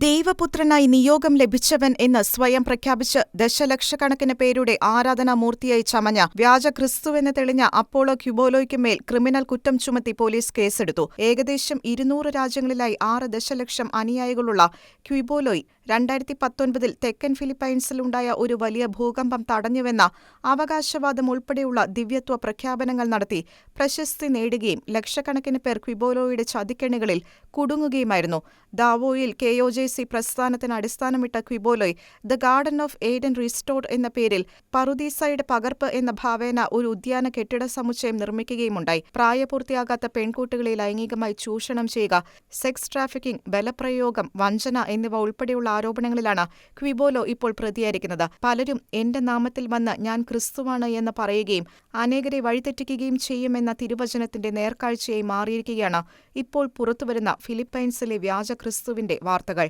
ദൈവപുത്രനായി നിയോഗം ലഭിച്ചവൻ എന്ന് സ്വയം പ്രഖ്യാപിച്ച് ദശലക്ഷക്കണക്കിന് പേരുടെ ആരാധനാമൂർത്തിയായി ചമഞ്ഞ വ്യാജ ക്രിസ്തുവെന്ന് തെളിഞ്ഞ അപ്പോളോ ക്യുബോലോയ്ക്കുമേൽ ക്രിമിനൽ കുറ്റം ചുമത്തി പോലീസ് കേസെടുത്തു. ഏകദേശം 200 രാജ്യങ്ങളിലായി 6 ദശലക്ഷം അനുയായികളുള്ള ക്യുബോലോയ് 2019 തെക്കൻ ഫിലിപ്പൈൻസിലുണ്ടായ ഒരു വലിയ ഭൂകമ്പം തടഞ്ഞുവെന്ന അവകാശവാദം ഉൾപ്പെടെയുള്ള ദിവ്യത്വ പ്രഖ്യാപനങ്ങൾ നടത്തി പ്രശസ്തി നേടുകയും ലക്ഷക്കണക്കിന് പേർ ക്യുബോലോയുടെ ചതിക്കെണികളിൽ കുടുങ്ങുകയുമായിരുന്നു. ദാവോയിൽ KOJC പ്രസ്ഥാനത്തിന് അടിസ്ഥാനമിട്ട Quiboloy the garden of Eden restored എന്ന പേരിൽ പറുദീസയുടെ പകർപ്പ് എന്ന ഭാവേന ഒരു ഉദ്യാന കെട്ടിട സമുച്ചയം നിർമ്മിക്കുകയുമുണ്ടായി. പ്രായപൂർത്തിയാകാത്ത പെൺകുട്ടികളെ ലൈംഗികമായി ചൂഷണം ചെയ്യുക, സെക്സ് ട്രാഫിക്കിംഗ്, ബലപ്രയോഗം, വഞ്ചന എന്നിവ ഉൾപ്പെടെയുള്ള ആരോപണങ്ങളിലാണ് ക്യുബോലോ ഇപ്പോൾ പ്രതിയായിരിക്കുന്നത്. പലരും എന്റെ നാമത്തിൽ വന്ന് ഞാൻ ക്രിസ്തുവാണ് എന്ന് പറയുകയും അനേകരെ വഴിതെറ്റിക്കുകയും ചെയ്യുമെന്ന തിരുവചനത്തിന്റെ നേർക്കാഴ്ചയായി മാറിയിരിക്കുകയാണ് ഇപ്പോൾ പുറത്തുവരുന്ന ഫിലിപ്പൈൻസിലെ വ്യാജ ക്രിസ്തുവിന്റെ വാർത്തകൾ.